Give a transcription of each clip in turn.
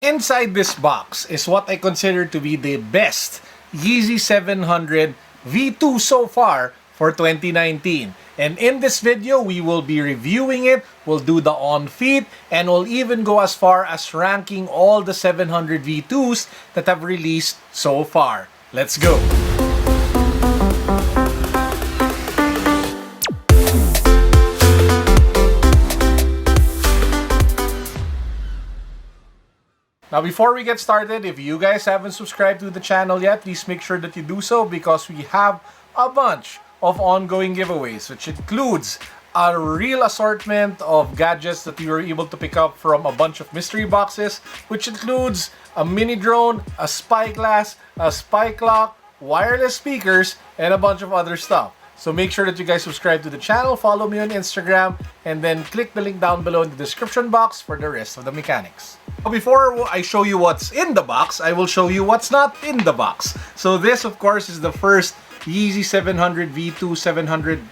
Inside this box is what I consider to be the best Yeezy 700 V2 so far for 2019. And in this video, we will be reviewing it, we'll do the on-feet, and we'll even go as far as ranking all the 700 V2s that have released so far. Let's go! Now, before we get started, if you guys haven't subscribed to the channel yet, please make sure that you do so because we have a bunch of ongoing giveaways, which includes a real assortment of gadgets that you were able to pick up from a bunch of mystery boxes, which includes a mini drone, a spyglass, a spy clock, wireless speakers, and a bunch of other stuff. So make sure that you guys subscribe to the channel, follow me on Instagram, and then click the link down below in the description box for the rest of the mechanics. Before I show you what's in the box, I will show you what's not in the box. So this, of course, is the first Yeezy 700 V2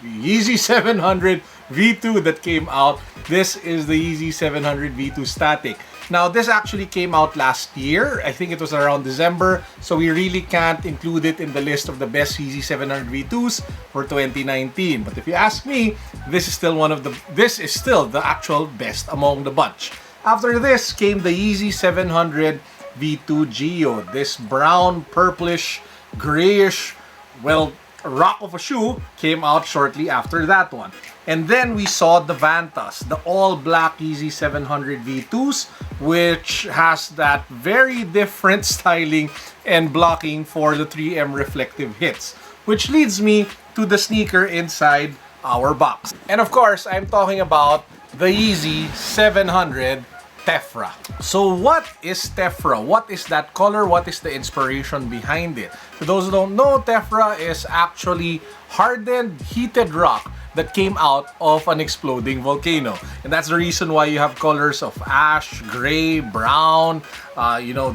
Yeezy 700 V2 that came out. This is the Yeezy 700 V2 static. Now, this actually came out last year. I think it was around December. So we really can't include it in the list of the best Yeezy 700 V2s for 2019. But if you ask me, this is still the actual best among the bunch. After this came the Yeezy 700 V2 Geode. This brown, purplish, grayish, well, rock of a shoe came out shortly after that one. And then we saw the Vantas, the all-black Yeezy 700 V2s, which has that very different styling and blocking for the 3M reflective hits. Which leads me to the sneaker inside our box. And of course, I'm talking about the Yeezy 700 Tephra. So what is Tephra? What is that color? What is the inspiration behind it? For those who don't know, Tephra is actually hardened, heated rock that came out of an exploding volcano. And that's the reason why you have colors of ash, gray, brown,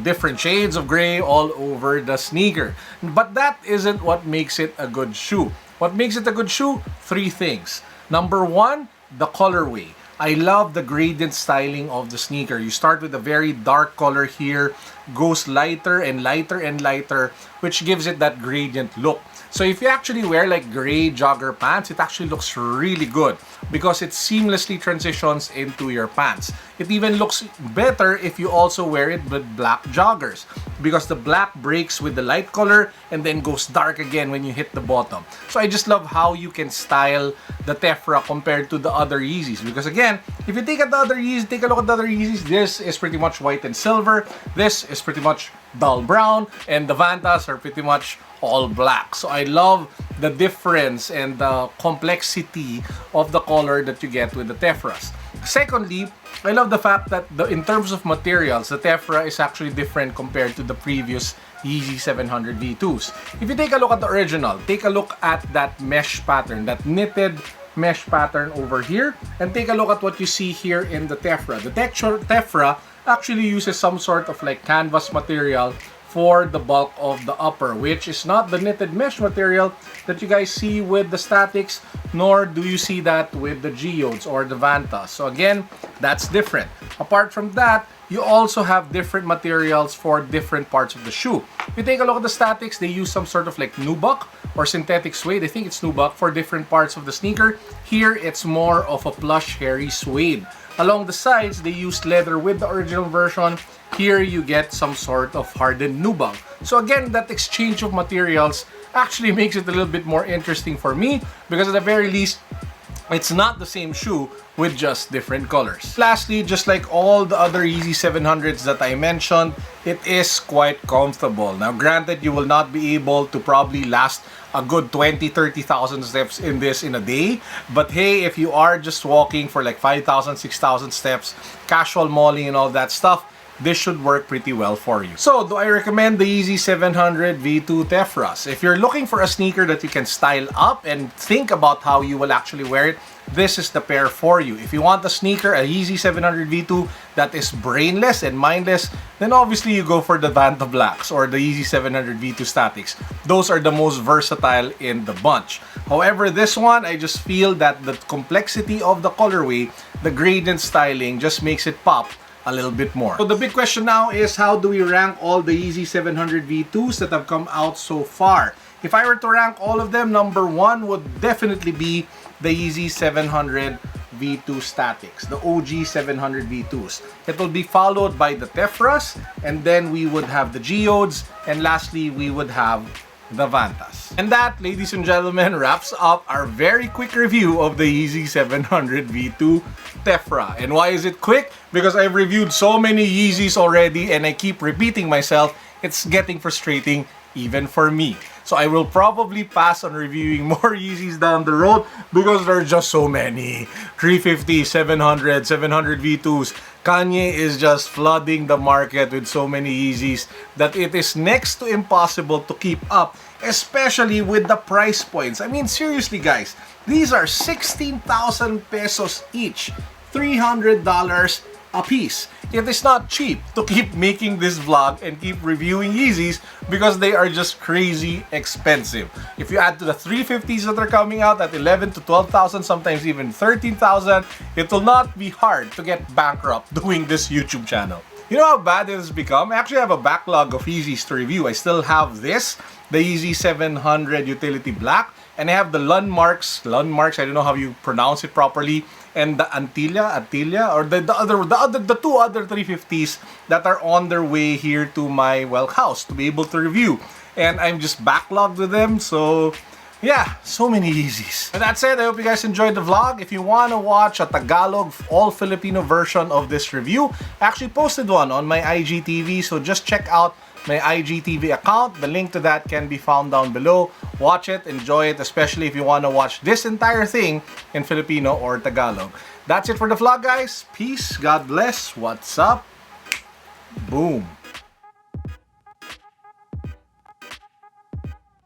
different shades of gray all over the sneaker. But that isn't what makes it a good shoe. What makes it a good shoe? Three things. Number one, the colorway. I love the gradient styling of the sneaker. You start with a very dark color here, goes lighter and lighter and lighter, which gives it that gradient look. So if you actually wear like gray jogger pants, it actually looks really good because it seamlessly transitions into your pants. It even looks better if you also wear it with black joggers because the black breaks with the light color and then goes dark again when you hit the bottom. So I just love how you can style the Tephra compared to the other Yeezys because again, if you take a look at the other Yeezys, this is pretty much white and silver, this is pretty much dull brown, and the Vantas are pretty much all black. So I love the difference and the complexity of the color that you get with the Tephras. Secondly, I love the fact that in terms of materials, the Tephra is actually different compared to the previous Yeezy 700 V2s. If you take a look at the original, take a look at that mesh pattern, that knitted mesh pattern over here, and take a look at what you see here in the Tephra. The Tephra actually uses some sort of like canvas material for the bulk of the upper, which is not the knitted mesh material that you guys see with the statics, nor do you see that with the Geodes or the Vanta. So again, that's different. Apart from that, you also have different materials for different parts of the shoe. If you take a look at the statics, they use some sort of like nubuck or synthetic suede. I think it's nubuck for different parts of the sneaker. Here, it's more of a plush, hairy suede. Along the sides, they used leather with the original version. Here, you get some sort of hardened nubuck. So again, that exchange of materials actually makes it a little bit more interesting for me because at the very least, it's not the same shoe with just different colors. Lastly, just like all the other Yeezy 700s that I mentioned, it is quite comfortable. Now, granted, you will not be able to probably last a good 20,000-30,000 steps in this in a day. But hey, if you are just walking for like 5,000, 6,000 steps, casual malling and all that stuff, this should work pretty well for you. So, do I recommend the Yeezy 700 V2 Tephras? If you're looking for a sneaker that you can style up and think about how you will actually wear it, this is the pair for you. If you want a sneaker, a Yeezy 700 V2 that is brainless and mindless, then obviously you go for the Vanta Blacks or the Yeezy 700 V2 Statics. Those are the most versatile in the bunch. However, this one, I just feel that the complexity of the colorway, the gradient styling just makes it pop a little bit more. So the big question now is, how do we rank all the Yeezy 700 V2s that have come out so far? If I were to rank all of them, number one would definitely be the Yeezy 700 V2 Statics, the OG 700 V2s. It will be followed by the Tephras, and then we would have the Geodes, and lastly, we would have the Vantas. And that, ladies and gentlemen, wraps up our very quick review of the Yeezy 700 V2 Tephra. And why is it quick? Because I've reviewed so many Yeezys already and I keep repeating myself. It's getting frustrating even for me. So I will probably pass on reviewing more Yeezys down the road because there are just so many. 350, 700, 700 V2s. Kanye is just flooding the market with so many Yeezys that it is next to impossible to keep up, especially with the price points. I mean, seriously guys, these are 16,000 pesos each, $300 a piece. It is not cheap to keep making this vlog and keep reviewing Yeezys because they are just crazy expensive. If you add to the 350s that are coming out at 11 to 12,000, sometimes even 13,000, it will not be hard to get bankrupt doing this YouTube channel. You know how bad it has become? I actually have a backlog of Yeezys to review. I still have this, the Yeezy 700 Utility Black, and I have the Landmarks, I don't know how you pronounce it properly, and the Antilla, or the two other 350s that are on their way here to my house to be able to review. And I'm just backlogged with them, so yeah, so many Yeezys. And that's it. I hope you guys enjoyed the vlog. If you want to watch a Tagalog, all Filipino version of this review, I actually posted one on my IGTV, so just check out my IGTV account. The link to that can be found down below. Watch it, enjoy it, especially if you want to watch this entire thing in Filipino or Tagalog. That's it for the vlog, guys. Peace, God bless, what's up, boom.